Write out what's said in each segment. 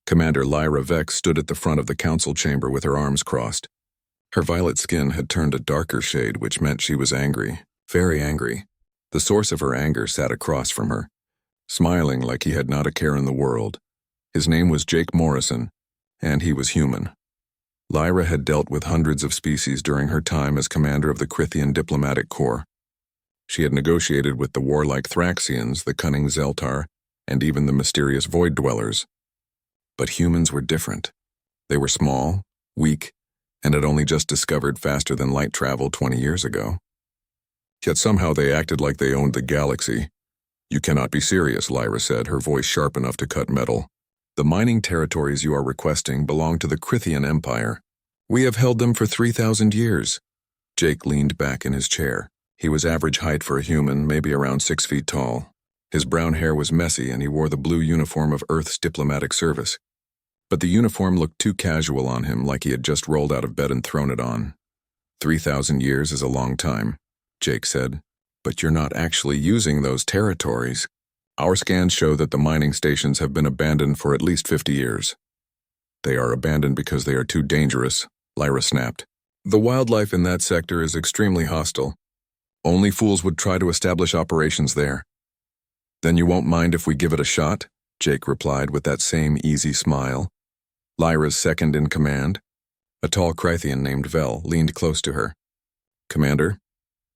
Commander Lyra Vex stood at the front of the council chamber with her arms crossed. Her violet skin had turned a darker shade, which meant she was angry, very angry. The source of her anger sat across from her, smiling like he had not a care in the world. His name was Jake Morrison, and he was human. Lyra had dealt with hundreds of species during her time as commander of the Crithian Diplomatic Corps. She had negotiated with the warlike Thraxians, the cunning Zeltar, and even the mysterious Void Dwellers. But humans were different. They were small, weak, and had only just discovered faster than light travel 20 years ago. Yet somehow they acted like they owned the galaxy. "You cannot be serious," Lyra said, her voice sharp enough to cut metal. "The mining territories you are requesting belong to the Crithian Empire. We have held them for 3,000 years. Jake leaned back in his chair. He was average height for a human, maybe around 6 feet tall. His brown hair was messy and he wore the blue uniform of Earth's diplomatic service. But the uniform looked too casual on him, like he had just rolled out of bed and thrown it on. 3,000 years is a long time, Jake said. But you're not actually using those territories. Our scans show that the mining stations have been abandoned for at least 50 years. They are abandoned because they are too dangerous, Lyra snapped. The wildlife in that sector is extremely hostile. Only fools would try to establish operations there. Then you won't mind if we give it a shot? Jake replied with that same easy smile. Lyra's second in command, a tall Crithian named Vel, leaned close to her. Commander,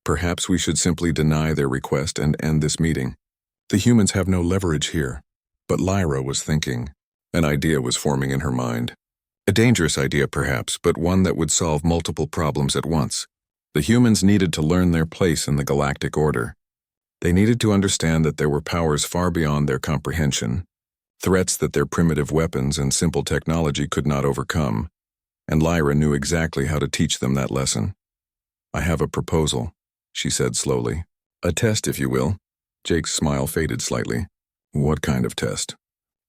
perhaps we should simply deny their request and end this meeting. The humans have no leverage here. But Lyra was thinking. An idea was forming in her mind. A dangerous idea perhaps, but one that would solve multiple problems at once. The humans needed to learn their place in the galactic order. They needed to understand that there were powers far beyond their comprehension, threats that their primitive weapons and simple technology could not overcome, and Lyra knew exactly how to teach them that lesson. I have a proposal, she said slowly. A test, if you will. Jake's smile faded slightly. What kind of test?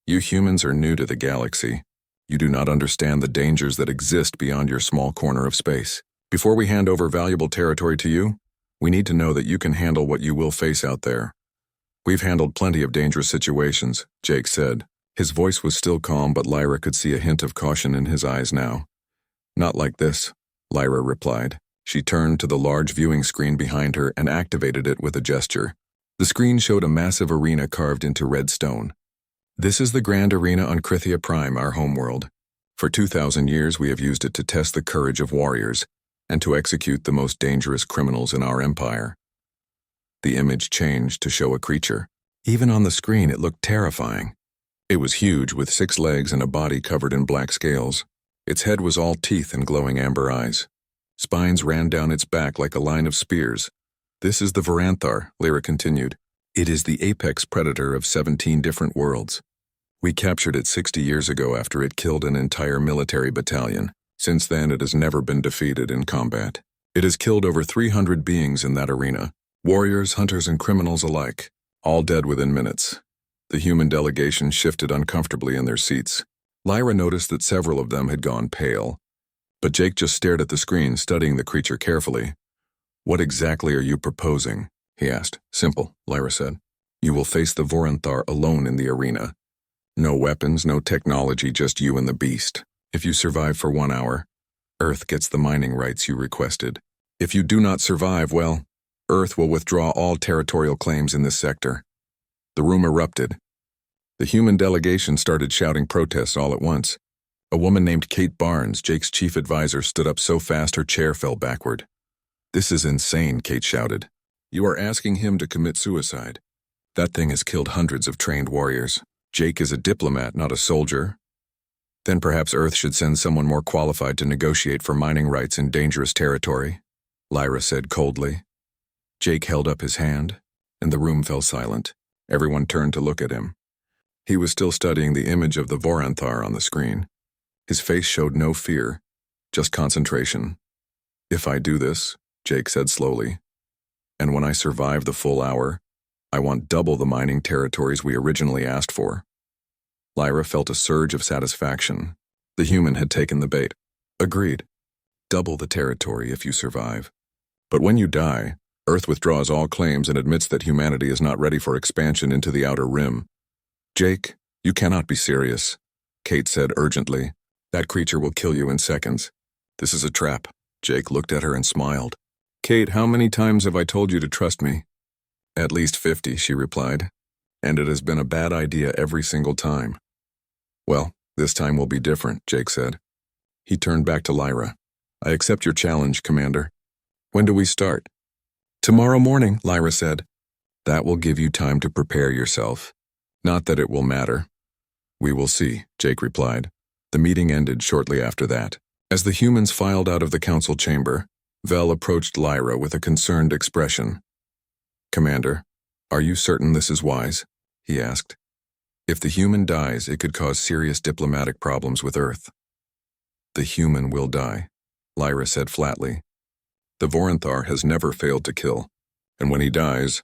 You humans are new to the galaxy. You do not understand the dangers that exist beyond your small corner of space. Before we hand over valuable territory to you, we need to know that you can handle what you will face out there. We've handled plenty of dangerous situations, Jake said. His voice was still calm, but Lyra could see a hint of caution in his eyes now. Not like this, Lyra replied. She turned to the large viewing screen behind her and activated it with a gesture. The screen showed a massive arena carved into red stone. This is the Grand Arena on Krithia Prime, our homeworld. For 2,000 years we have used it to test the courage of warriors and to execute the most dangerous criminals in our empire. The image changed to show a creature. Even on the screen it looked terrifying. It was huge, with 6 legs and a body covered in black scales. Its head was all teeth and glowing amber eyes. Spines ran down its back like a line of spears. This is the Voranthar, Lyra continued. It is the apex predator of 17 different worlds. We captured it 60 years ago after it killed an entire military battalion. Since then, it has never been defeated in combat. It has killed over 300 beings in that arena, warriors, hunters, and criminals alike, all dead within minutes. The human delegation shifted uncomfortably in their seats. Lyra noticed that several of them had gone pale. But Jake just stared at the screen, studying the creature carefully. What exactly are you proposing? He asked. Simple, Lyra said. You will face the Voranthar alone in the arena. No weapons, no technology, just you and the beast. If you survive for 1 hour, Earth gets the mining rights you requested. If you do not survive, well, Earth will withdraw all territorial claims in this sector. The room erupted. The human delegation started shouting protests all at once. A woman named Kate Barnes, Jake's chief advisor, stood up so fast her chair fell backward. This is insane, Kate shouted. You are asking him to commit suicide. That thing has killed hundreds of trained warriors. Jake is a diplomat, not a soldier. Then perhaps Earth should send someone more qualified to negotiate for mining rights in dangerous territory, Lyra said coldly. Jake held up his hand, and the room fell silent. Everyone turned to look at him. He was still studying the image of the Voranthar on the screen. His face showed no fear, just concentration. If I do this, Jake said slowly, and when I survive the full hour, I want double the mining territories we originally asked for. Lyra felt a surge of satisfaction. The human had taken the bait. Agreed. Double the territory if you survive. But when you die, Earth withdraws all claims and admits that humanity is not ready for expansion into the outer rim. Jake, you cannot be serious. Kate said urgently. That creature will kill you in seconds. This is a trap. Jake looked at her and smiled. Kate, how many times have I told you to trust me? At least 50, she replied. And it has been a bad idea every single time. Well, this time will be different, Jake said. He turned back to Lyra. I accept your challenge, Commander. When do we start? Tomorrow morning, Lyra said. That will give you time to prepare yourself. Not that it will matter. We will see, Jake replied. The meeting ended shortly after that. As the humans filed out of the council chamber, Vel approached Lyra with a concerned expression. Commander, are you certain this is wise? He asked. If the human dies, it could cause serious diplomatic problems with Earth. The human will die, Lyra said flatly. The Voranthar has never failed to kill, and when he dies,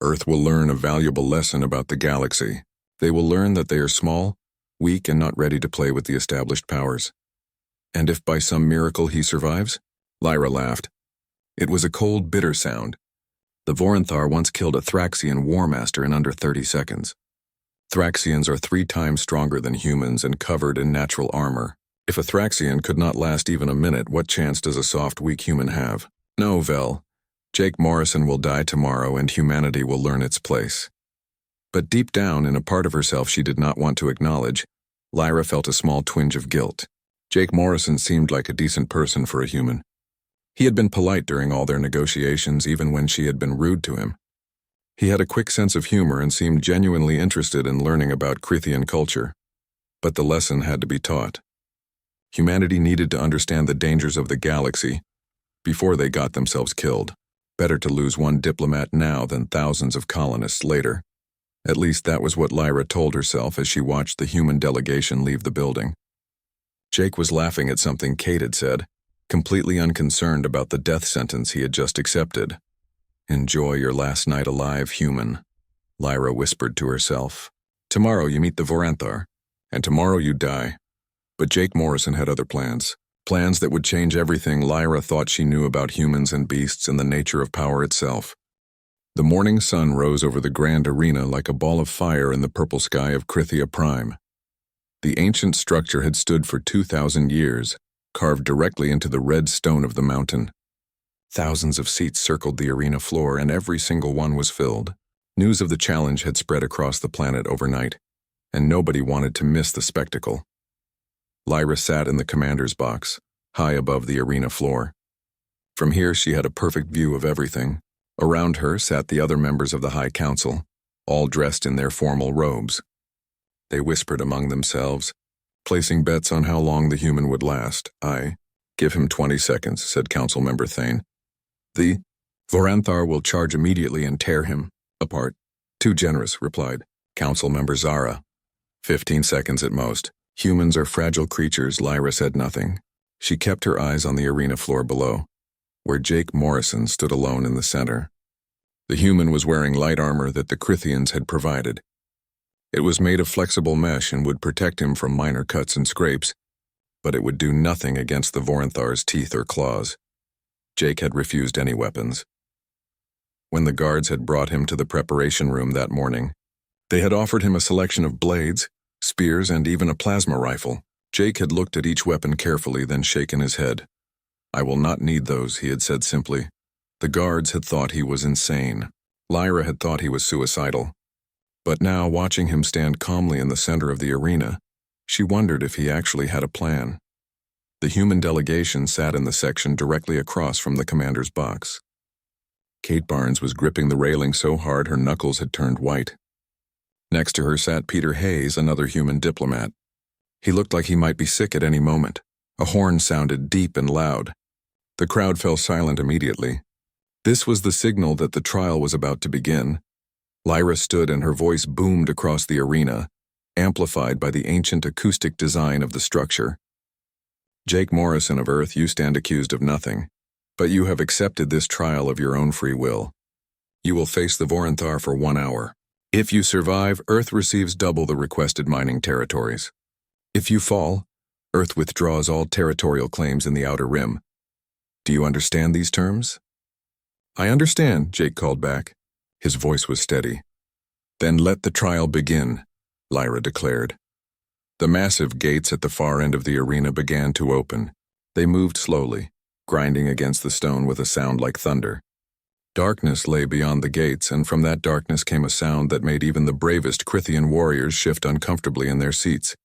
Earth will learn a valuable lesson about the galaxy. They will learn that they are small, weak, and not ready to play with the established powers. And if by some miracle he survives? Lyra laughed. It was a cold, bitter sound. The Voranthar once killed a Thraxian war master in under 30 seconds. Thraxians are 3 times stronger than humans and covered in natural armor. If a Thraxian could not last even a minute, what chance does a soft, weak human have? No, Vel. Jake Morrison will die tomorrow and humanity will learn its place. But deep down, in a part of herself she did not want to acknowledge, Lyra felt a small twinge of guilt. Jake Morrison seemed like a decent person for a human. He had been polite during all their negotiations, even when she had been rude to him. He had a quick sense of humor and seemed genuinely interested in learning about Krithian culture. But the lesson had to be taught. Humanity needed to understand the dangers of the galaxy before they got themselves killed. Better to lose one diplomat now than thousands of colonists later. At least that was what Lyra told herself as she watched the human delegation leave the building. Jake was laughing at something Kate had said, completely unconcerned about the death sentence he had just accepted. Enjoy your last night alive, human, Lyra whispered to herself. Tomorrow you meet the Voranthar, and tomorrow you die. But Jake Morrison had other plans. Plans that would change everything Lyra thought she knew about humans and beasts and the nature of power itself. The morning sun rose over the grand arena like a ball of fire in the purple sky of Krithia Prime. The ancient structure had stood for 2,000 years, carved directly into the red stone of the mountain. Thousands of seats circled the arena floor, and every single one was filled. News of the challenge had spread across the planet overnight, and nobody wanted to miss the spectacle. Lyra sat in the commander's box, high above the arena floor. From here she had a perfect view of everything. Around her sat the other members of the High Council, all dressed in their formal robes. They whispered among themselves, placing bets on how long the human would last. Give him 20 seconds, said Councilmember Thane. The Voranthar will charge immediately and tear him apart. Too generous, replied Councilmember Zara. 15 seconds at most. Humans are fragile creatures, Lyra said nothing. She kept her eyes on the arena floor below, where Jake Morrison stood alone in the center. The human was wearing light armor that the Krithians had provided. It was made of flexible mesh and would protect him from minor cuts and scrapes, but it would do nothing against the Voranthar's teeth or claws. Jake had refused any weapons. When the guards had brought him to the preparation room that morning, they had offered him a selection of blades, spears, and even a plasma rifle. Jake had looked at each weapon carefully, then shaken his head. I will not need those, he had said simply. The guards had thought he was insane. Lyra had thought he was suicidal. But now, watching him stand calmly in the center of the arena, she wondered if he actually had a plan. The human delegation sat in the section directly across from the commander's box. Kate Barnes was gripping the railing so hard her knuckles had turned white. Next to her sat Peter Hayes, another human diplomat. He looked like he might be sick at any moment. A horn sounded deep and loud. The crowd fell silent immediately. This was the signal that the trial was about to begin. Lyra stood and her voice boomed across the arena, amplified by the ancient acoustic design of the structure. Jake Morrison of Earth, you stand accused of nothing, but you have accepted this trial of your own free will. You will face the Voranthar for 1 hour. If you survive, Earth receives double the requested mining territories. If you fall, Earth withdraws all territorial claims in the Outer Rim. Do you understand these terms? I understand, Jake called back. His voice was steady. Then let the trial begin, Lyra declared. The massive gates at the far end of the arena began to open. They moved slowly, grinding against the stone with a sound like thunder. Darkness lay beyond the gates, and from that darkness came a sound that made even the bravest Crithian warriors shift uncomfortably in their seats.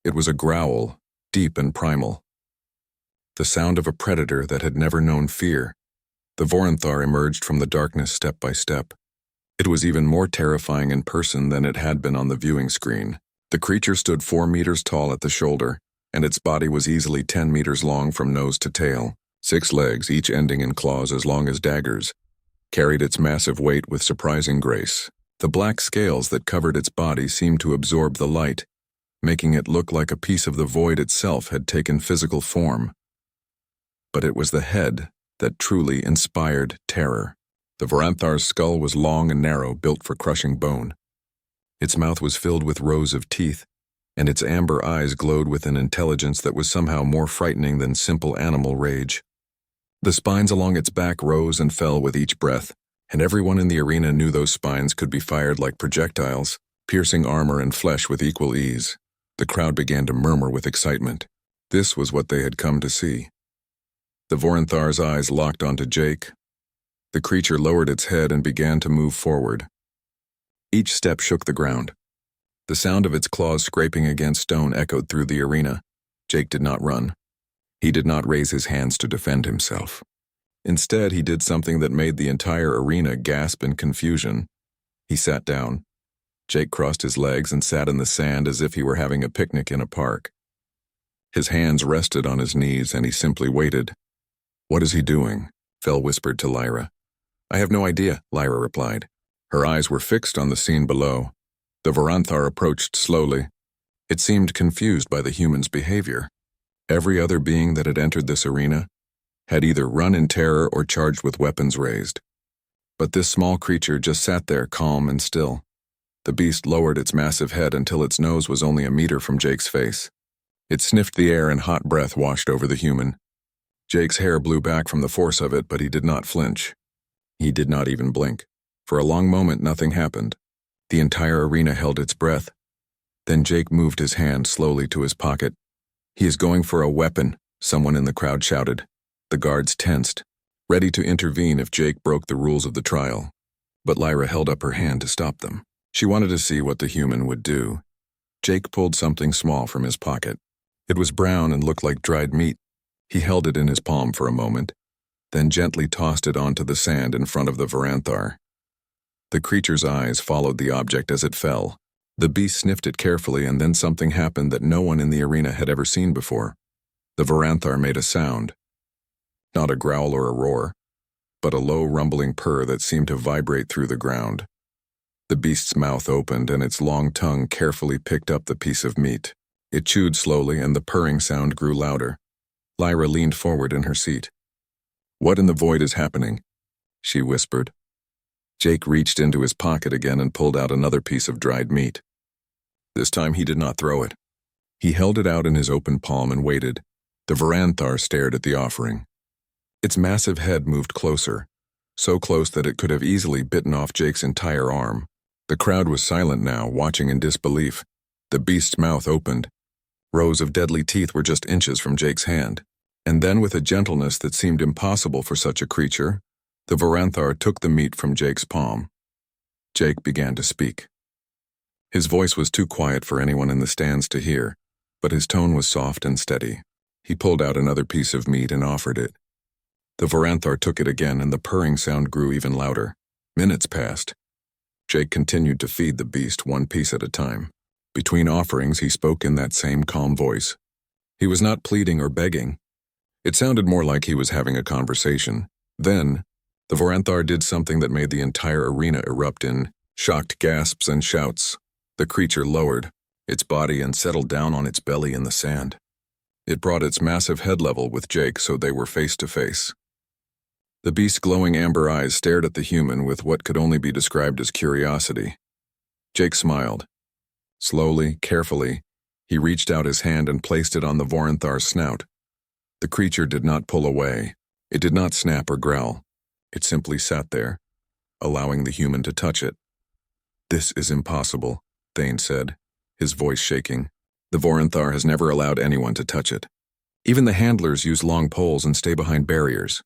It was a growl, deep and primal. The sound of a predator that had never known fear. The Voranthar emerged from the darkness step by step. It was even more terrifying in person than it had been on the viewing screen. The creature stood 4 meters tall at the shoulder, and its body was easily 10 meters long from nose to tail. 6 legs, each ending in claws as long as daggers, carried its massive weight with surprising grace. The black scales that covered its body seemed to absorb the light, making it look like a piece of the void itself had taken physical form. But it was the head that truly inspired terror. The Voranthar's skull was long and narrow, built for crushing bone. Its mouth was filled with rows of teeth, and its amber eyes glowed with an intelligence that was somehow more frightening than simple animal rage. The spines along its back rose and fell with each breath, and everyone in the arena knew those spines could be fired like projectiles, piercing armor and flesh with equal ease. The crowd began to murmur with excitement. This was what they had come to see. The Voranthar's eyes locked onto Jake. The creature lowered its head and began to move forward. Each step shook the ground. The sound of its claws scraping against stone echoed through the arena. Jake did not run. He did not raise his hands to defend himself. Instead, he did something that made the entire arena gasp in confusion. He sat down. Jake crossed his legs and sat in the sand as if he were having a picnic in a park. His hands rested on his knees and he simply waited. "What is he doing?" Fel whispered to Lyra. "I have no idea," Lyra replied. Her eyes were fixed on the scene below. The Voranthar approached slowly. It seemed confused by the human's behavior. Every other being that had entered this arena had either run in terror or charged with weapons raised. But this small creature just sat there, calm and still. The beast lowered its massive head until its nose was only a meter from Jake's face. It sniffed the air and hot breath washed over the human. Jake's hair blew back from the force of it, but he did not flinch. He did not even blink. For a long moment, nothing happened. The entire arena held its breath. Then Jake moved his hand slowly to his pocket. "He is going for a weapon," someone in the crowd shouted. The guards tensed, ready to intervene if Jake broke the rules of the trial. But Lyra held up her hand to stop them. She wanted to see what the human would do. Jake pulled something small from his pocket. It was brown and looked like dried meat. He held it in his palm for a moment, then gently tossed it onto the sand in front of the Voranthar. The creature's eyes followed the object as it fell. The beast sniffed it carefully, and then something happened that no one in the arena had ever seen before. The Voranthar made a sound. Not a growl or a roar, but a low rumbling purr that seemed to vibrate through the ground. The beast's mouth opened and its long tongue carefully picked up the piece of meat. It chewed slowly and the purring sound grew louder. Lyra leaned forward in her seat. "What in the void is happening?" she whispered. Jake reached into his pocket again and pulled out another piece of dried meat. This time he did not throw it. He held it out in his open palm and waited. The Voranthar stared at the offering. Its massive head moved closer, so close that it could have easily bitten off Jake's entire arm. The crowd was silent now, watching in disbelief. The beast's mouth opened. Rows of deadly teeth were just inches from Jake's hand. And then, with a gentleness that seemed impossible for such a creature, the Voranthar took the meat from Jake's palm. Jake began to speak. His voice was too quiet for anyone in the stands to hear, but his tone was soft and steady. He pulled out another piece of meat and offered it. The Voranthar took it again, and the purring sound grew even louder. Minutes passed. Jake continued to feed the beast one piece at a time. Between offerings, he spoke in that same calm voice. He was not pleading or begging. It sounded more like he was having a conversation. Then, the Voranthar did something that made the entire arena erupt in shocked gasps and shouts. The creature lowered its body and settled down on its belly in the sand. It brought its massive head level with Jake so they were face to face. The beast's glowing amber eyes stared at the human with what could only be described as curiosity. Jake smiled. Slowly, carefully, he reached out his hand and placed it on the Voranthar's snout. The creature did not pull away. It did not snap or growl. It simply sat there, allowing the human to touch it. "This is impossible," Thane said, his voice shaking. The Voranthar has never allowed anyone to touch it. Even the handlers use long poles and stay behind barriers.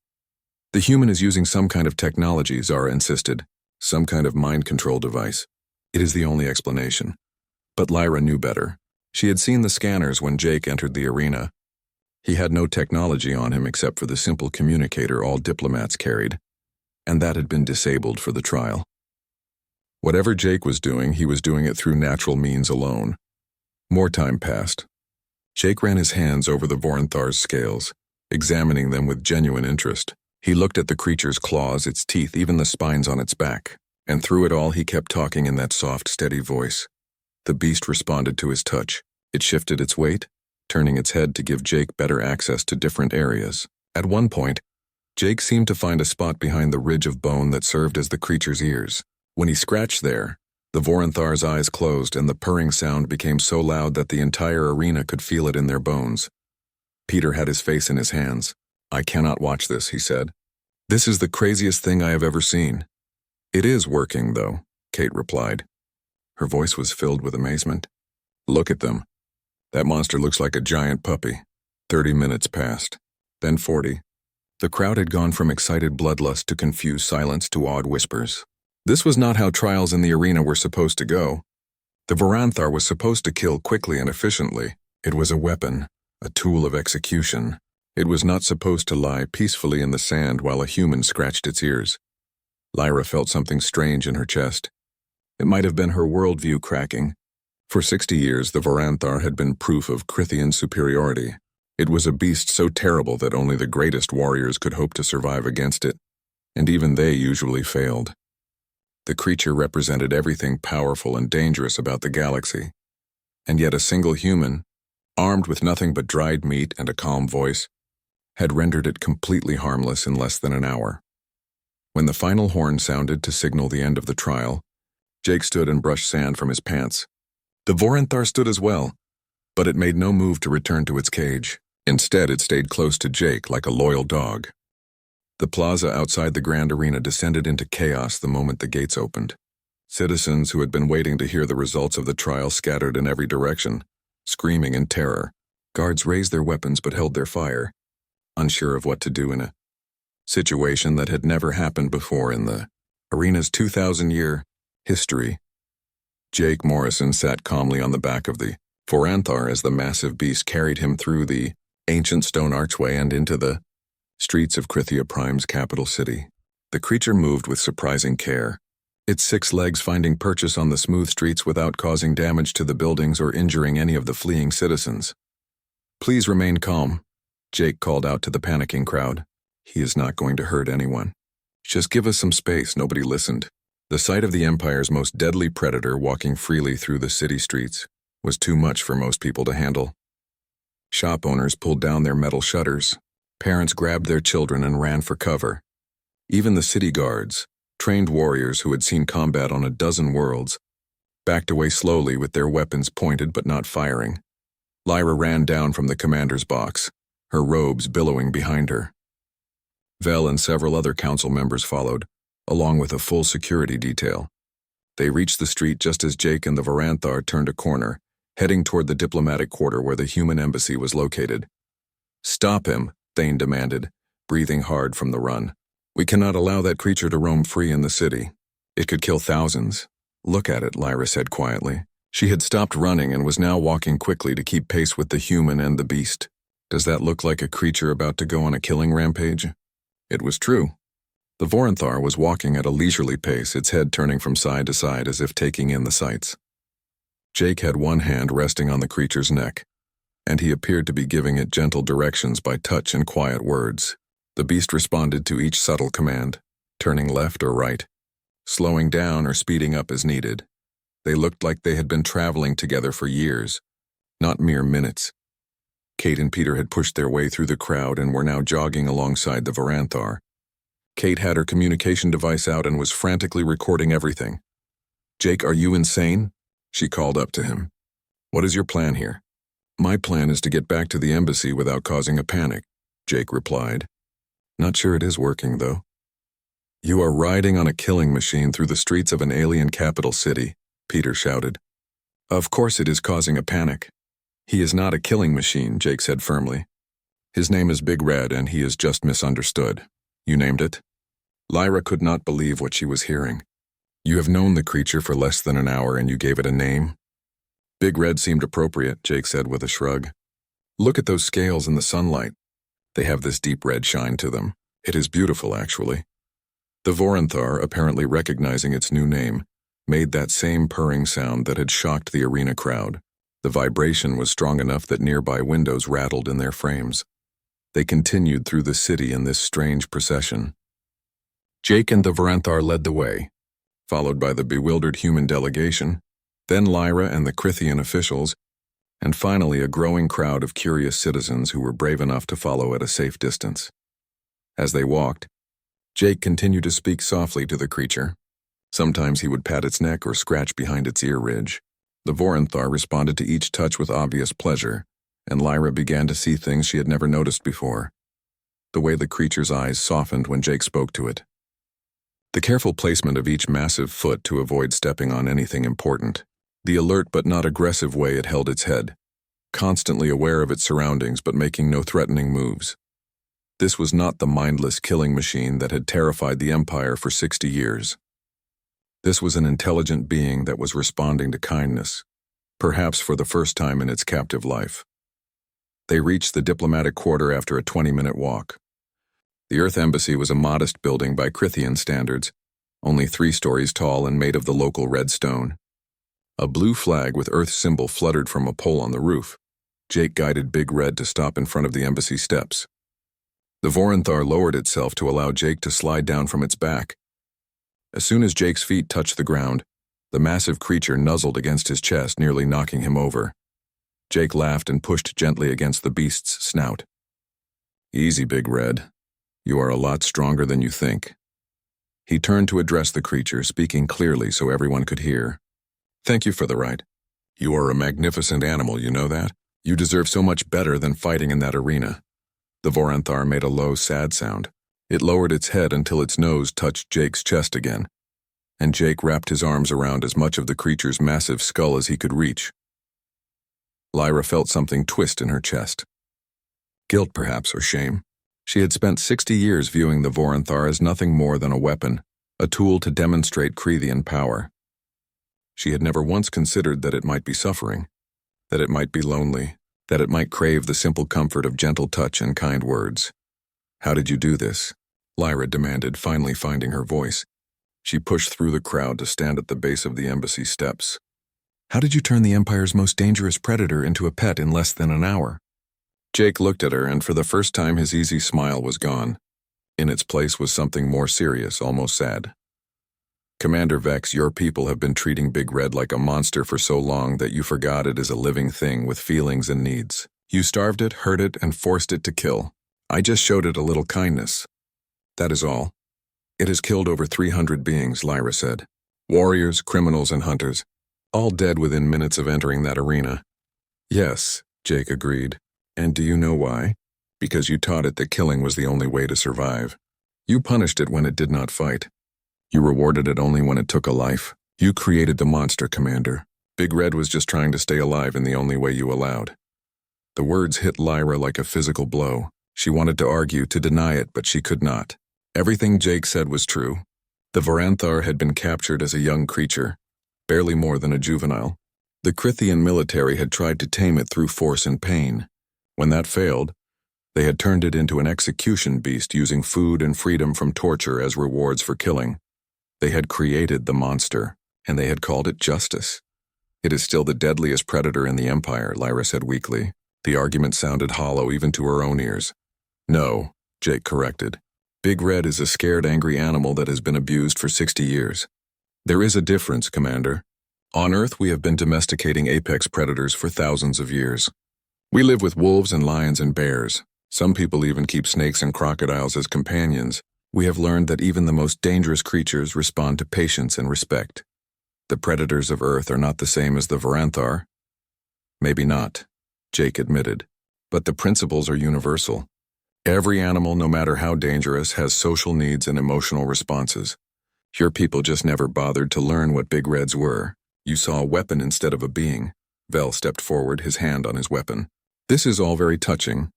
The human is using some kind of technology, Zara insisted. Some kind of mind control device. It is the only explanation. But Lyra knew better. She had seen the scanners when Jake entered the arena. He had no technology on him except for the simple communicator all diplomats carried, and that had been disabled for the trial. Whatever Jake was doing, he was doing it through natural means alone. More time passed. Jake ran his hands over the Voranthar's scales, examining them with genuine interest. He looked at the creature's claws, its teeth, even the spines on its back, and through it all he kept talking in that soft, steady voice. The beast responded to his touch. It shifted its weight, turning its head to give Jake better access to different areas. At one point, Jake seemed to find a spot behind the ridge of bone that served as the creature's ears. When he scratched there, the Voranthar's eyes closed and the purring sound became so loud that the entire arena could feel it in their bones. Peter had his face in his hands. "I cannot watch this," he said. "This is the craziest thing I have ever seen." "It is working, though," Kate replied. Her voice was filled with amazement. "Look at them. That monster looks like a giant puppy." 30 minutes passed. Then 40. The crowd had gone from excited bloodlust to confused silence to awed whispers. This was not how trials in the arena were supposed to go. The Voranthar was supposed to kill quickly and efficiently. It was a weapon, a tool of execution. It was not supposed to lie peacefully in the sand while a human scratched its ears. Lyra felt something strange in her chest. It might have been her worldview cracking. For 60 years, the Voranthar had been proof of Krithian superiority. It was a beast so terrible that only the greatest warriors could hope to survive against it, and even they usually failed. The creature represented everything powerful and dangerous about the galaxy, and yet a single human, armed with nothing but dried meat and a calm voice, had rendered it completely harmless in less than an hour. When the final horn sounded to signal the end of the trial, Jake stood and brushed sand from his pants. The Voranthar stood as well, but it made no move to return to its cage. Instead, it stayed close to Jake like a loyal dog. The plaza outside the grand arena descended into chaos the moment the gates opened. Citizens who had been waiting to hear the results of the trial scattered in every direction, screaming in terror. Guards raised their weapons but held their fire, unsure of what to do in a situation that had never happened before in the arena's 2,000-year history. Jake Morrison sat calmly on the back of the Voranthar as the massive beast carried him through the ancient stone archway and into the streets of Krithia Prime's capital city. The creature moved with surprising care, its 6 legs finding purchase on the smooth streets without causing damage to the buildings or injuring any of the fleeing citizens. "Please remain calm," Jake called out to the panicking crowd. "He is not going to hurt anyone. Just give us some space." Nobody listened. The sight of the Empire's most deadly predator walking freely through the city streets was too much for most people to handle. Shop owners pulled down their metal shutters. Parents grabbed their children and ran for cover. Even the city guards, trained warriors who had seen combat on a dozen worlds, backed away slowly with their weapons pointed but not firing. Lyra ran down from the commander's box, her robes billowing behind her. Vel and several other council members followed, along with a full security detail. They reached the street just as Jake and the Voranthar turned a corner, heading toward the diplomatic quarter where the human embassy was located. "Stop him," Thane demanded, breathing hard from the run. "We cannot allow that creature to roam free in the city. It could kill thousands." "Look at it," Lyra said quietly. She had stopped running and was now walking quickly to keep pace with the human and the beast. "Does that look like a creature about to go on a killing rampage?" It was true. The Voranthar was walking at a leisurely pace, its head turning from side to side as if taking in the sights. Jake had one hand resting on the creature's neck, and he appeared to be giving it gentle directions by touch and quiet words. The beast responded to each subtle command, turning left or right, slowing down or speeding up as needed. They looked like they had been traveling together for years, not mere minutes. Kate and Peter had pushed their way through the crowd and were now jogging alongside the Voranthar. Kate had her communication device out and was frantically recording everything. "Jake, are you insane?" she called up to him. "What is your plan here?" "My plan is to get back to the embassy without causing a panic," Jake replied. "Not sure it is working, though." "You are riding on a killing machine through the streets of an alien capital city," Peter shouted. "Of course it is causing a panic." He is not a killing machine, Jake said firmly. His name is Big Red, and he is just misunderstood. You named it? Lyra could not believe what she was hearing. You have known the creature for less than an hour, and you gave it a name? Big Red seemed appropriate, Jake said with a shrug. Look at those scales in the sunlight. They have this deep red shine to them. It is beautiful, actually. The Voranthar, apparently recognizing its new name, made that same purring sound that had shocked the arena crowd. The vibration was strong enough that nearby windows rattled in their frames. They continued through the city in this strange procession. Jake and the Voranthar led the way, followed by the bewildered human delegation, then Lyra and the Crithian officials, and finally a growing crowd of curious citizens who were brave enough to follow at a safe distance. As they walked, Jake continued to speak softly to the creature. Sometimes he would pat its neck or scratch behind its ear ridge. The Voranthar responded to each touch with obvious pleasure, and Lyra began to see things she had never noticed before. The way the creature's eyes softened when Jake spoke to it. The careful placement of each massive foot to avoid stepping on anything important. The alert but not aggressive way it held its head, constantly aware of its surroundings but making no threatening moves. This was not the mindless killing machine that had terrified the Empire for 60 years. This was an intelligent being that was responding to kindness, perhaps for the first time in its captive life. They reached the diplomatic quarter after a 20-minute walk. The Earth Embassy was a modest building by Crithian standards, only 3 stories tall and made of the local red stone. A blue flag with Earth's symbol fluttered from a pole on the roof. Jake guided Big Red to stop in front of the embassy steps. The Voranthar lowered itself to allow Jake to slide down from its back. As soon as Jake's feet touched the ground, the massive creature nuzzled against his chest, nearly knocking him over. Jake laughed and pushed gently against the beast's snout. Easy, Big Red. You are a lot stronger than you think. He turned to address the creature, speaking clearly so everyone could hear. Thank you for the ride. You are a magnificent animal, you know that? You deserve so much better than fighting in that arena. The Voranthar made a low, sad sound. It lowered its head until its nose touched Jake's chest again, and Jake wrapped his arms around as much of the creature's massive skull as he could reach. Lyra felt something twist in her chest. Guilt, perhaps, or shame. She had spent 60 years viewing the Voranthar as nothing more than a weapon, a tool to demonstrate Crithian power. She had never once considered that it might be suffering, that it might be lonely, that it might crave the simple comfort of gentle touch and kind words. How did you do this? Lyra demanded, finally finding her voice. She pushed through the crowd to stand at the base of the embassy steps. How did you turn the Empire's most dangerous predator into a pet in less than an hour? Jake looked at her, and for the first time his easy smile was gone. In its place was something more serious, almost sad. Commander Vex, your people have been treating Big Red like a monster for so long that you forgot it is a living thing with feelings and needs. You starved it, hurt it, and forced it to kill. I just showed it a little kindness. That is all. It has killed over 300 beings, Lyra said. Warriors, criminals, and hunters. All dead within minutes of entering that arena. Yes, Jake agreed. And do you know why? Because you taught it that killing was the only way to survive. You punished it when it did not fight. You rewarded it only when it took a life. You created the monster, Commander. Big Red was just trying to stay alive in the only way you allowed. The words hit Lyra like a physical blow. She wanted to argue, to deny it, but she could not. Everything Jake said was true. The Voranthar had been captured as a young creature, barely more than a juvenile. The Crithian military had tried to tame it through force and pain. When that failed, they had turned it into an execution beast using food and freedom from torture as rewards for killing. They had created the monster, and they had called it justice. It is still the deadliest predator in the Empire, Lyra said weakly. The argument sounded hollow even to her own ears. No, Jake corrected. Big Red is a scared, angry animal that has been abused for 60 years. There is a difference, Commander. On Earth, we have been domesticating apex predators for thousands of years. We live with wolves and lions and bears. Some people even keep snakes and crocodiles as companions. We have learned that even the most dangerous creatures respond to patience and respect. The predators of Earth are not the same as the Voranthar. Maybe not, Jake admitted, but the principles are universal. Every animal, no matter how dangerous, has social needs and emotional responses. Your people just never bothered to learn what Big Reds were. You saw a weapon instead of a being. Vel stepped forward, his hand on his weapon. This is all very touching,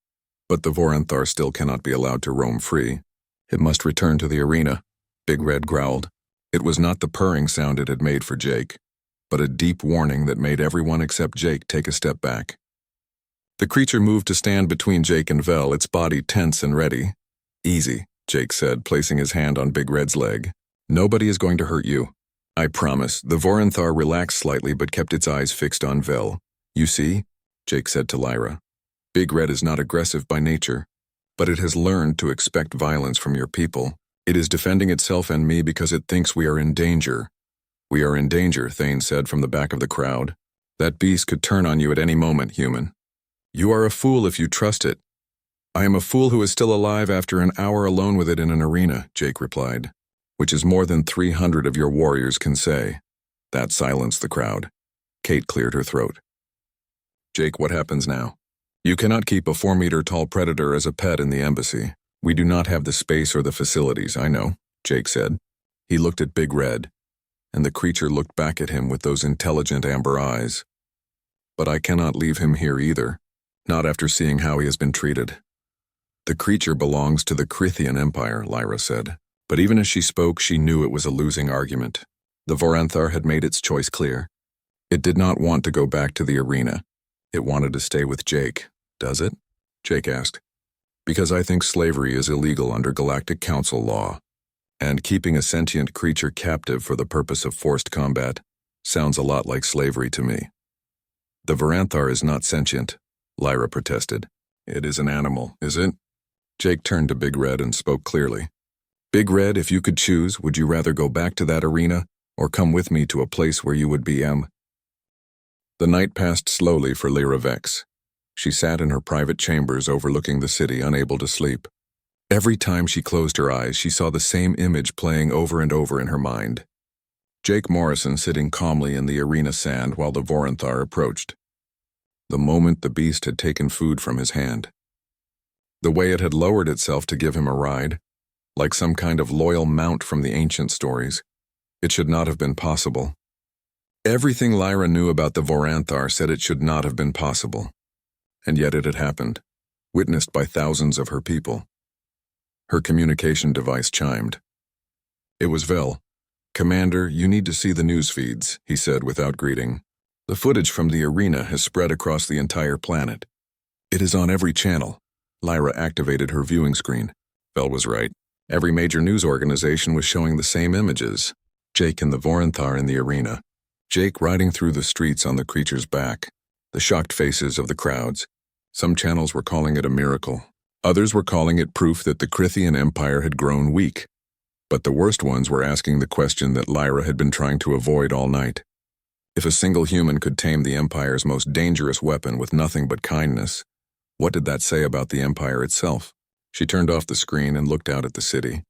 but the Voranthar still cannot be allowed to roam free. It must return to the arena, Big Red growled. It was not the purring sound it had made for Jake, but a deep warning that made everyone except Jake take a step back. The creature moved to stand between Jake and Vel, its body tense and ready. Easy, Jake said, placing his hand on Big Red's leg. Nobody is going to hurt you. I promise. The Voranthar relaxed slightly but kept its eyes fixed on Vel. You see, Jake said to Lyra. Big Red is not aggressive by nature, but it has learned to expect violence from your people. It is defending itself and me because it thinks we are in danger. We are in danger, Thane said from the back of the crowd. That beast could turn on you at any moment, human. You are a fool if you trust it. I am a fool who is still alive after an hour alone with it in an arena, Jake replied, which is more than 300 of your warriors can say. That silenced the crowd. Kate cleared her throat. Jake, what happens now? You cannot keep a 4-meter-tall predator as a pet in the embassy. We do not have the space or the facilities, I know, Jake said. He looked at Big Red, and the creature looked back at him with those intelligent amber eyes. But I cannot leave him here either, not after seeing how he has been treated. The creature belongs to the Crithian Empire, Lyra said. But even as she spoke, she knew it was a losing argument. The Voranthar had made its choice clear. It did not want to go back to the arena. It wanted to stay with Jake. Does it? Jake asked. Because I think slavery is illegal under Galactic Council law, and keeping a sentient creature captive for the purpose of forced combat sounds a lot like slavery to me. The Voranthar is not sentient, Lyra protested. It is an animal, is it? Jake turned to Big Red and spoke clearly. Big Red, if you could choose, would you rather go back to that arena or come with me to a place where you would be The night passed slowly for Lyra Vex. She sat in her private chambers overlooking the city, unable to sleep. Every time she closed her eyes, she saw the same image playing over and over in her mind. Jake Morrison sitting calmly in the arena sand while the Voranthar approached. The moment the beast had taken food from his hand. The way it had lowered itself to give him a ride, like some kind of loyal mount from the ancient stories. It should not have been possible. Everything Lyra knew about the Voranthar said it should not have been possible. And yet it had happened, witnessed by thousands of her people. Her communication device chimed. It was Vel. Commander, you need to see the news feeds, he said without greeting. The footage from the arena has spread across the entire planet. It is on every channel. Lyra activated her viewing screen. Vel was right. Every major news organization was showing the same images. Jake and the Voranthar in the arena. Jake riding through the streets on the creature's back. The shocked faces of the crowds. Some channels were calling it a miracle. Others were calling it proof that the Crithian Empire had grown weak. But the worst ones were asking the question that Lyra had been trying to avoid all night. If a single human could tame the Empire's most dangerous weapon with nothing but kindness, what did that say about the Empire itself? She turned off the screen and looked out at the city.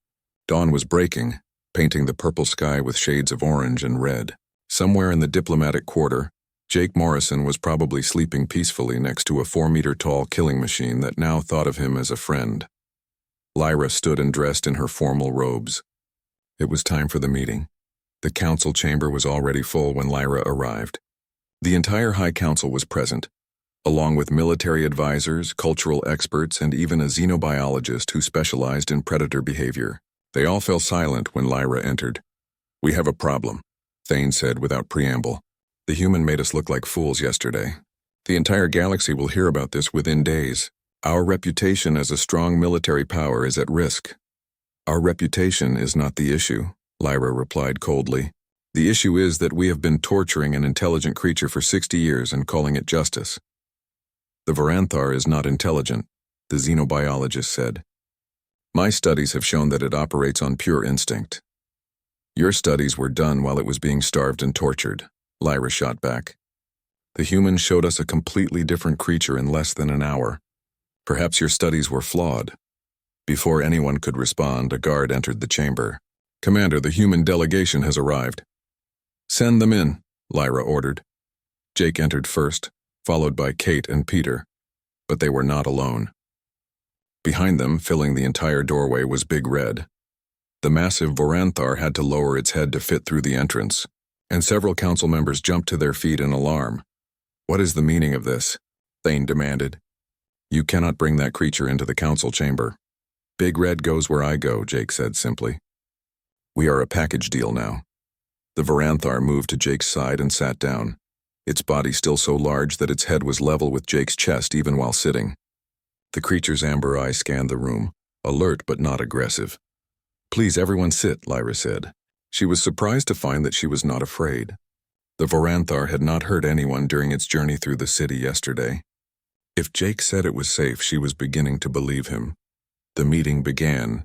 Dawn was breaking, painting the purple sky with shades of orange and red. Somewhere in the diplomatic quarter, Jake Morrison was probably sleeping peacefully next to a 4-meter-tall killing machine that now thought of him as a friend. Lyra stood and dressed in her formal robes. It was time for the meeting. The council chamber was already full when Lyra arrived. The entire High Council was present, along with military advisors, cultural experts, and even a xenobiologist who specialized in predator behavior. They all fell silent when Lyra entered. We have a problem, Thane said without preamble. The human made us look like fools yesterday. The entire galaxy will hear about this within days. Our reputation as a strong military power is at risk. Our reputation is not the issue, Lyra replied coldly. The issue is that we have been torturing an intelligent creature for 60 years and calling it justice. The Voranthar is not intelligent, the xenobiologist said. My studies have shown that it operates on pure instinct. Your studies were done while it was being starved and tortured, Lyra shot back. The humans showed us a completely different creature in less than an hour. Perhaps your studies were flawed. Before anyone could respond, a guard entered the chamber. Commander, the human delegation has arrived. Send them in, Lyra ordered. Jake entered first, followed by Kate and Peter, but they were not alone. Behind them, filling the entire doorway, was Big Red. The massive Voranthar had to lower its head to fit through the entrance, and several council members jumped to their feet in alarm. What is the meaning of this? Thane demanded. You cannot bring that creature into the council chamber. Big Red goes where I go, Jake said simply. We are a package deal now. The Varanthar moved to Jake's side and sat down, its body still so large that its head was level with Jake's chest even while sitting. The creature's amber eye scanned the room, alert but not aggressive. Please everyone sit, Lyra said. She was surprised to find that she was not afraid. The Varanthar had not hurt anyone during its journey through the city yesterday. If Jake said it was safe, she was beginning to believe him. The meeting began.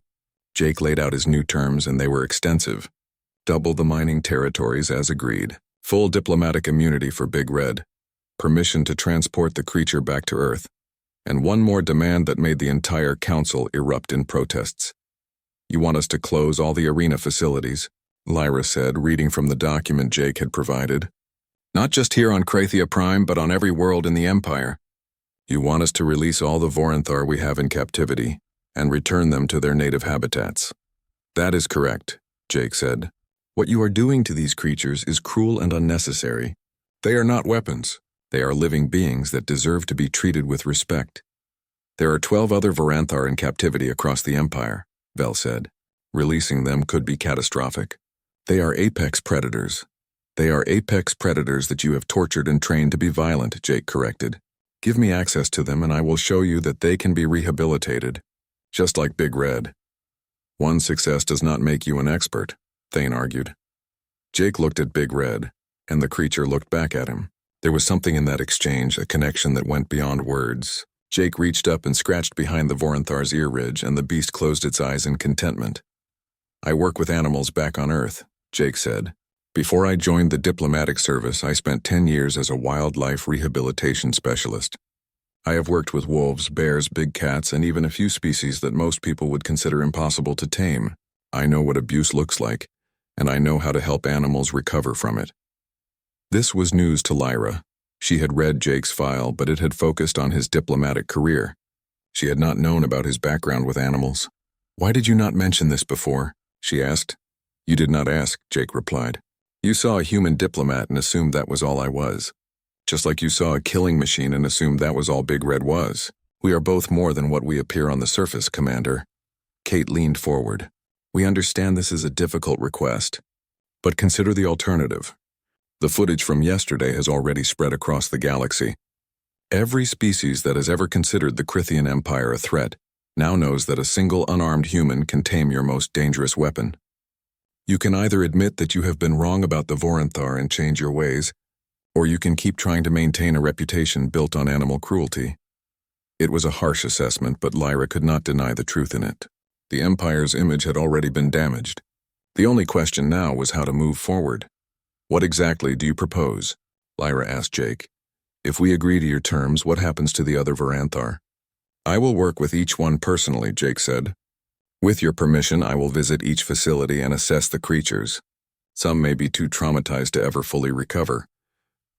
Jake laid out his new terms and they were extensive. Double the mining territories as agreed. Full diplomatic immunity for Big Red. Permission to transport the creature back to Earth. And one more demand that made the entire council erupt in protests. You want us to close all the arena facilities, Lyra said, reading from the document Jake had provided. Not just here on Krathia Prime, but on every world in the Empire. You want us to release all the Voranthar we have in captivity, and return them to their native habitats. That is correct, Jake said. What you are doing to these creatures is cruel and unnecessary. They are not weapons. They are living beings that deserve to be treated with respect. There are 12 other Varanthar in captivity across the Empire, Vel said. Releasing them could be catastrophic. They are apex predators. They are apex predators that you have tortured and trained to be violent, Jake corrected. Give me access to them and I will show you that they can be rehabilitated. Just like Big Red. One success does not make you an expert, Thane argued. Jake looked at Big Red, and the creature looked back at him. There was something in that exchange, a connection that went beyond words. Jake reached up and scratched behind the Voranthar's ear ridge, and the beast closed its eyes in contentment. I work with animals back on Earth, Jake said. Before I joined the diplomatic service, I spent 10 years as a wildlife rehabilitation specialist. I have worked with wolves, bears, big cats, and even a few species that most people would consider impossible to tame. I know what abuse looks like, and I know how to help animals recover from it. This was news to Lyra. She had read Jake's file, but it had focused on his diplomatic career. She had not known about his background with animals. Why did you not mention this before? She asked. You did not ask, Jake replied. You saw a human diplomat and assumed that was all I was. Just like you saw a killing machine and assumed that was all Big Red was. We are both more than what we appear on the surface, Commander. Kate leaned forward. We understand this is a difficult request, but consider the alternative. The footage from yesterday has already spread across the galaxy. Every species that has ever considered the Krithian Empire a threat now knows that a single unarmed human can tame your most dangerous weapon. You can either admit that you have been wrong about the Voranthar and change your ways, or you can keep trying to maintain a reputation built on animal cruelty. It was a harsh assessment, but Lyra could not deny the truth in it. The Empire's image had already been damaged. The only question now was how to move forward. What exactly do you propose? Lyra asked Jake. If we agree to your terms, what happens to the other Varanthar? I will work with each one personally, Jake said. With your permission, I will visit each facility and assess the creatures. Some may be too traumatized to ever fully recover,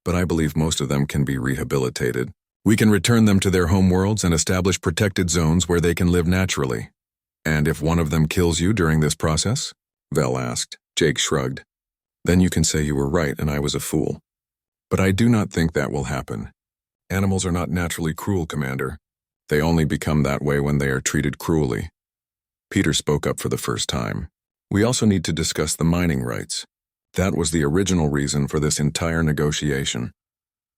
but I believe most of them can be rehabilitated. We can return them to their homeworlds and establish protected zones where they can live naturally. And if one of them kills you during this process? Vel asked. Jake shrugged. Then you can say you were right and I was a fool. But I do not think that will happen. Animals are not naturally cruel, Commander. They only become that way when they are treated cruelly. Peter spoke up for the first time. We also need to discuss the mining rights. That was the original reason for this entire negotiation.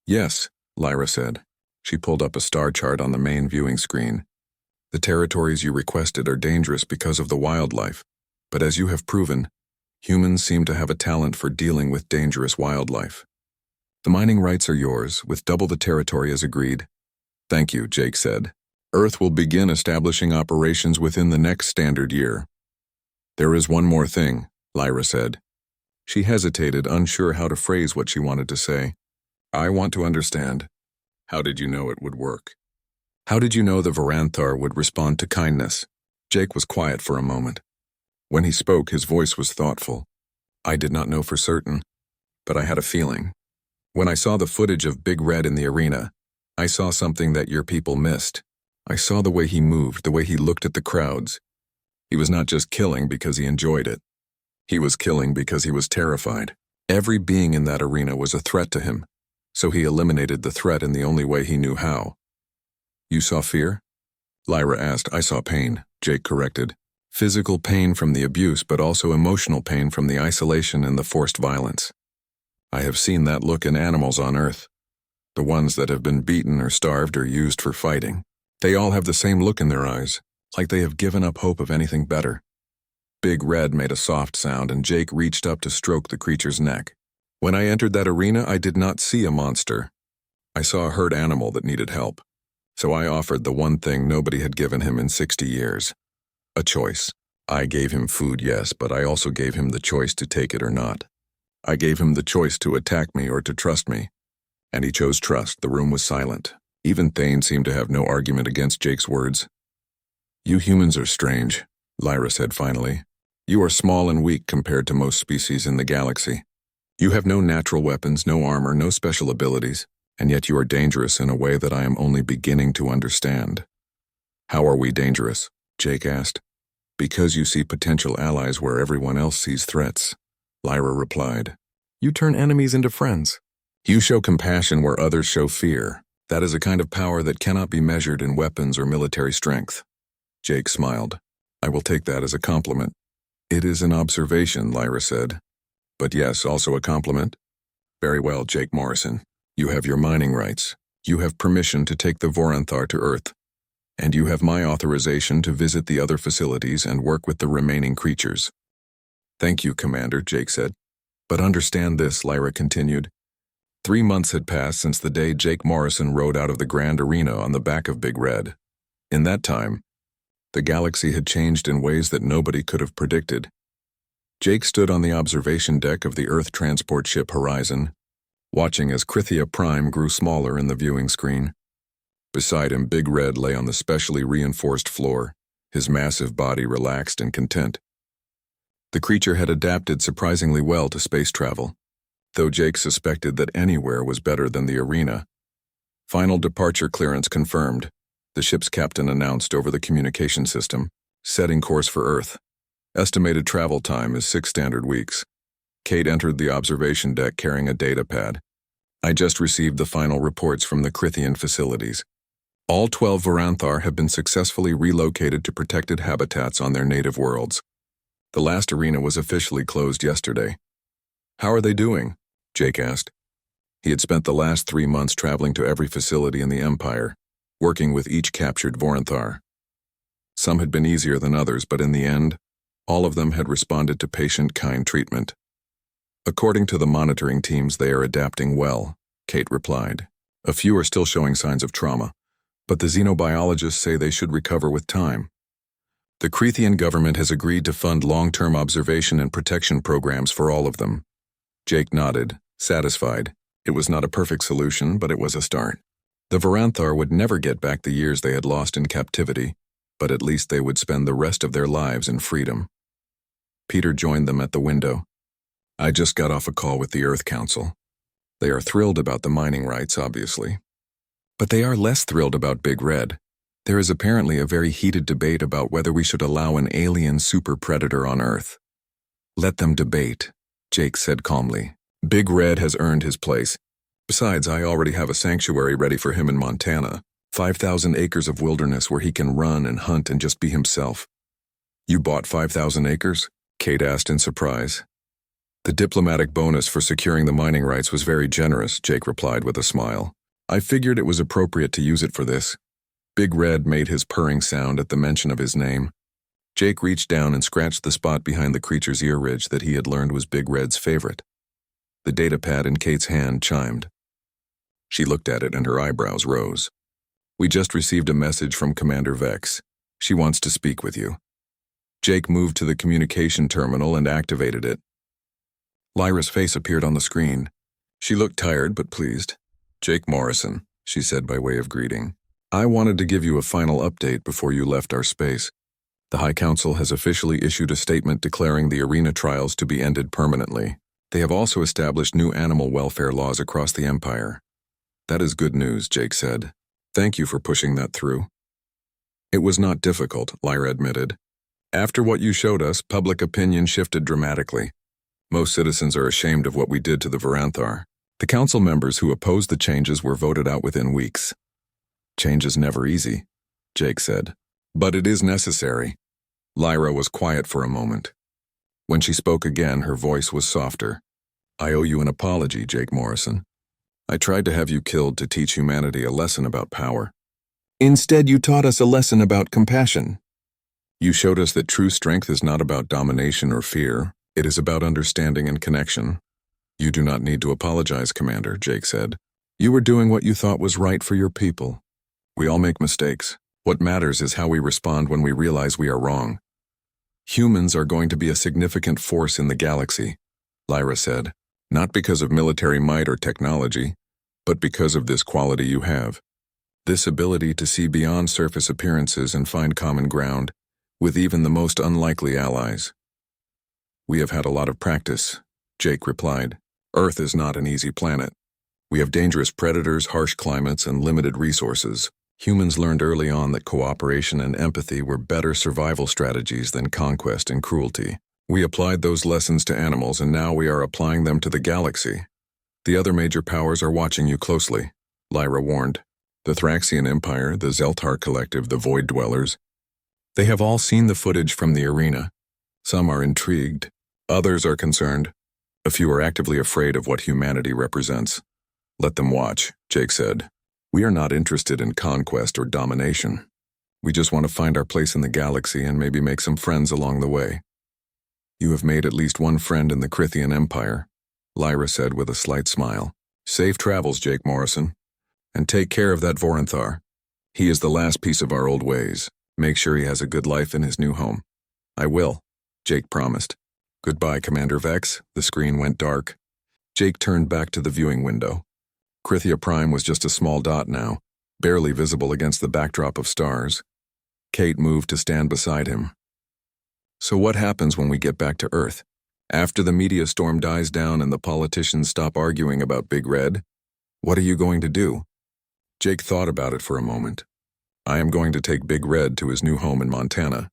Yes, Lyra said. She pulled up a star chart on the main viewing screen. The territories you requested are dangerous because of the wildlife, but as you have proven, humans seem to have a talent for dealing with dangerous wildlife. The mining rights are yours, with double the territory as agreed. Thank you, Jake said. Earth will begin establishing operations within the next standard year. There is one more thing, Lyra said. She hesitated, unsure how to phrase what she wanted to say. I want to understand. How did you know it would work? How did you know the Varanthar would respond to kindness? Jake was quiet for a moment. When he spoke, his voice was thoughtful. I did not know for certain, but I had a feeling. When I saw the footage of Big Red in the arena, I saw something that your people missed. I saw the way he moved, the way he looked at the crowds. He was not just killing because he enjoyed it. He was killing because he was terrified. Every being in that arena was a threat to him. so he eliminated the threat in the only way he knew how. You saw fear? Lyra asked. I saw pain, Jake corrected. Physical pain from the abuse, but also emotional pain from the isolation and the forced violence. I have seen that look in animals on Earth. The ones that have been beaten or starved or used for fighting. They all have the same look in their eyes, like they have given up hope of anything better. Big Red made a soft sound and Jake reached up to stroke the creature's neck. When I entered that arena, I did not see a monster. I saw a hurt animal that needed help. So I offered the one thing nobody had given him in 60 years. A choice. I gave him food, yes, but I also gave him the choice to take it or not. I gave him the choice to attack me or to trust me. And he chose trust. The room was silent. Even Thane seemed to have no argument against Jake's words. You humans are strange, Lyra said finally. You are small and weak compared to most species in the galaxy. You have no natural weapons, no armor, no special abilities, and yet you are dangerous in a way that I am only beginning to understand. How are we dangerous? Jake asked. Because you see potential allies where everyone else sees threats, Lyra replied. You turn enemies into friends. You show compassion where others show fear. That is a kind of power that cannot be measured in weapons or military strength. Jake smiled. I will take that as a compliment. It is an observation, Lyra said. But yes, also a compliment. Very well, Jake Morrison. You have your mining rights. You have permission to take the Voranthar to Earth. And you have my authorization to visit the other facilities and work with the remaining creatures. Thank you, Commander, Jake said. But understand this, Lyra continued. 3 months had passed since the day Jake Morrison rode out of the Grand Arena on the back of Big Red. In that time, the galaxy had changed in ways that nobody could have predicted. Jake stood on the observation deck of the Earth transport ship Horizon, watching as Krithia Prime grew smaller in the viewing screen. Beside him, Big Red lay on the specially reinforced floor, his massive body relaxed and content. The creature had adapted surprisingly well to space travel, though Jake suspected that anywhere was better than the arena. Final departure clearance confirmed, the ship's captain announced over the communication system, setting course for Earth. Estimated travel time is 6 standard weeks. Kate entered the observation deck carrying a data pad. I just received the final reports from the Krithian facilities. All 12 Voranthar have been successfully relocated to protected habitats on their native worlds. The last arena was officially closed yesterday. How are they doing? Jake asked. He had spent the last 3 months traveling to every facility in the Empire, working with each captured Voranthar. Some had been easier than others, but in the end, all of them had responded to patient, kind treatment. According to the monitoring teams, they are adapting well, Kate replied. A few are still showing signs of trauma, but the xenobiologists say they should recover with time. The Krithian government has agreed to fund long-term observation and protection programs for all of them. Jake nodded, satisfied. It was not a perfect solution, but it was a start. The Voranthar would never get back the years they had lost in captivity, but at least they would spend the rest of their lives in freedom. Peter joined them at the window. I just got off a call with the Earth Council. They are thrilled about the mining rights, obviously. But they are less thrilled about Big Red. There is apparently a very heated debate about whether we should allow an alien super predator on Earth. Let them debate, Jake said calmly. Big Red has earned his place. Besides, I already have a sanctuary ready for him in Montana. 5,000 acres of wilderness where he can run and hunt and just be himself. You bought 5,000 acres? Kate asked in surprise. The diplomatic bonus for securing the mining rights was very generous, Jake replied with a smile. I figured it was appropriate to use it for this. Big Red made his purring sound at the mention of his name. Jake reached down and scratched the spot behind the creature's ear ridge that he had learned was Big Red's favorite. The data pad in Kate's hand chimed. She looked at it and her eyebrows rose. We just received a message from Commander Vex. She wants to speak with you. Jake moved to the communication terminal and activated it. Lyra's face appeared on the screen. She looked tired but pleased. Jake Morrison, she said by way of greeting. I wanted to give you a final update before you left our space. The High Council has officially issued a statement declaring the arena trials to be ended permanently. They have also established new animal welfare laws across the Empire. That is good news, Jake said. Thank you for pushing that through. It was not difficult, Lyra admitted. After what you showed us, public opinion shifted dramatically. Most citizens are ashamed of what we did to the Voranthar. The council members who opposed the changes were voted out within weeks. Change is never easy, Jake said. But it is necessary. Lyra was quiet for a moment. When she spoke again, her voice was softer. I owe you an apology, Jake Morrison. I tried to have you killed to teach humanity a lesson about power. Instead, you taught us a lesson about compassion. You showed us that true strength is not about domination or fear. It is about understanding and connection. You do not need to apologize, Commander, Jake said. You were doing what you thought was right for your people. We all make mistakes. What matters is how we respond when we realize we are wrong. Humans are going to be a significant force in the galaxy, Lyra said, not because of military might or technology, but because of this quality you have. This ability to see beyond surface appearances and find common ground with even the most unlikely allies. We have had a lot of practice, Jake replied. Earth is not an easy planet. We have dangerous predators, harsh climates, and limited resources. Humans learned early on that cooperation and empathy were better survival strategies than conquest and cruelty. We applied those lessons to animals, and now we are applying them to the galaxy. The other major powers are watching you closely, Lyra warned. The Thraxian Empire, the Zeltar Collective, the Void Dwellers. They have all seen the footage from the arena. Some are intrigued. Others are concerned. A few are actively afraid of what humanity represents. Let them watch, Jake said. We are not interested in conquest or domination. We just want to find our place in the galaxy and maybe make some friends along the way. You have made at least one friend in the Crithian Empire, Lyra said with a slight smile. Safe travels, Jake Morrison. And take care of that Voranthar. He is the last piece of our old ways. Make sure he has a good life in his new home. I will, Jake promised. Goodbye, Commander Vex. The screen went dark. Jake turned back to the viewing window. Crythia Prime was just a small dot now, barely visible against the backdrop of stars. Kate moved to stand beside him. So what happens when we get back to Earth? After the media storm dies down and the politicians stop arguing about Big Red? What are you going to do? Jake thought about it for a moment. I am going to take Big Red to his new home in Montana.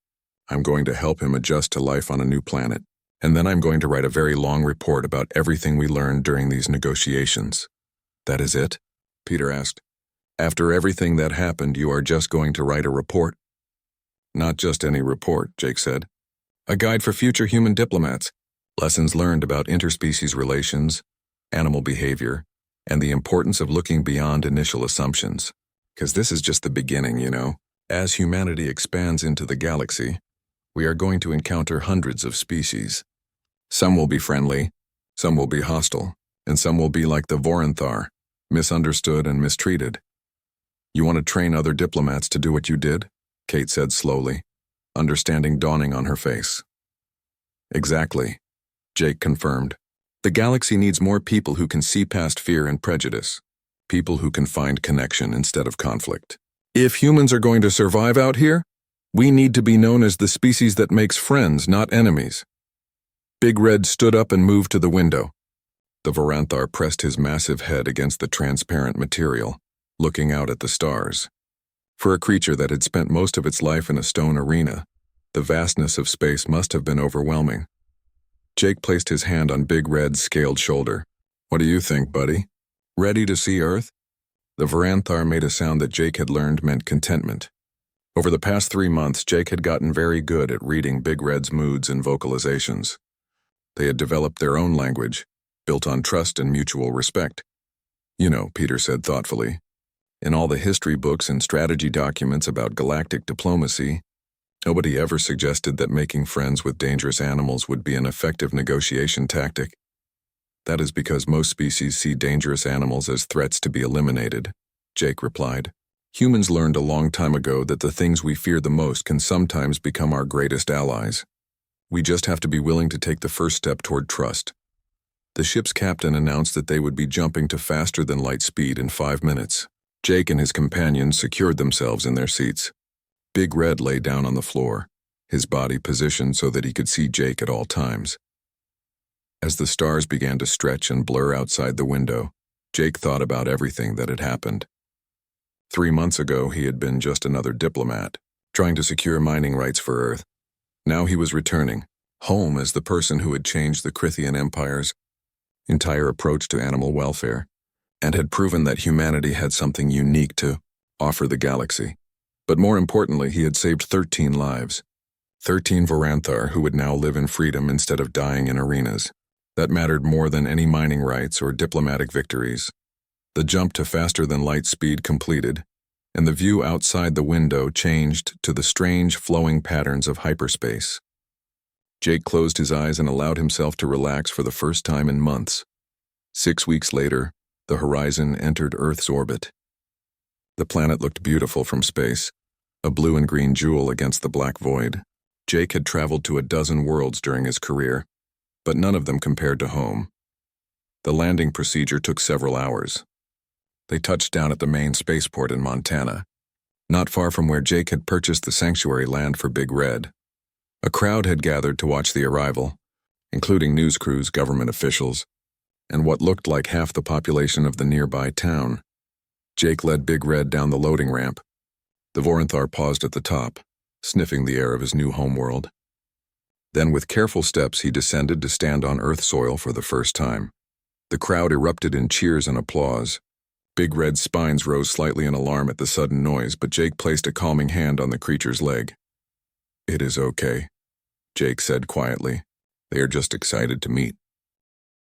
I'm going to help him adjust to life on a new planet. And then I'm going to write a very long report about everything we learned during these negotiations. That is it? Peter asked. After everything that happened, you are just going to write a report? Not just any report, Jake said. A guide for future human diplomats. Lessons learned about interspecies relations, animal behavior, and the importance of looking beyond initial assumptions. Because this is just the beginning, you know. As humanity expands into the galaxy, we are going to encounter hundreds of species. Some will be friendly, some will be hostile, and some will be like the Voranthar, misunderstood and mistreated. You want to train other diplomats to do what you did? Kate said slowly, understanding dawning on her face. Exactly, Jake confirmed. The galaxy needs more people who can see past fear and prejudice, people who can find connection instead of conflict. If humans are going to survive out here, we need to be known as the species that makes friends, not enemies. Big Red stood up and moved to the window. The Voranthar pressed his massive head against the transparent material, looking out at the stars. For a creature that had spent most of its life in a stone arena, the vastness of space must have been overwhelming. Jake placed his hand on Big Red's scaled shoulder. What do you think, buddy? Ready to see Earth? The Voranthar made a sound that Jake had learned meant contentment. Over the past 3 months, Jake had gotten very good at reading Big Red's moods and vocalizations. They had developed their own language, built on trust and mutual respect. You know, Peter said thoughtfully, in all the history books and strategy documents about galactic diplomacy, nobody ever suggested that making friends with dangerous animals would be an effective negotiation tactic. That is because most species see dangerous animals as threats to be eliminated, Jake replied. Humans learned a long time ago that the things we fear the most can sometimes become our greatest allies. We just have to be willing to take the first step toward trust. The ship's captain announced that they would be jumping to faster than light speed in 5 minutes. Jake and his companions secured themselves in their seats. Big Red lay down on the floor, his body positioned so that he could see Jake at all times. As the stars began to stretch and blur outside the window, Jake thought about everything that had happened. 3 months ago, he had been just another diplomat, trying to secure mining rights for Earth. Now he was returning, home as the person who had changed the Crithian empires entire approach to animal welfare, and had proven that humanity had something unique to offer the galaxy. But more importantly, he had saved 13 lives. 13 Voranthar who would now live in freedom instead of dying in arenas. That mattered more than any mining rights or diplomatic victories. The jump to faster-than-light speed completed, and the view outside the window changed to the strange flowing patterns of hyperspace. Jake closed his eyes and allowed himself to relax for the first time in months. 6 weeks later, the horizon entered Earth's orbit. The planet looked beautiful from space, a blue and green jewel against the black void. Jake had traveled to a dozen worlds during his career, but none of them compared to home. The landing procedure took several hours. They touched down at the main spaceport in Montana, not far from where Jake had purchased the sanctuary land for Big Red. A crowd had gathered to watch the arrival, including news crews, government officials, and what looked like half the population of the nearby town. Jake led Big Red down the loading ramp. The Voranthar paused at the top, sniffing the air of his new homeworld. Then with careful steps he descended to stand on Earth soil for the first time. The crowd erupted in cheers and applause. Big Red's spines rose slightly in alarm at the sudden noise, but Jake placed a calming hand on the creature's leg. "It is okay," Jake said quietly. "They are just excited to meet."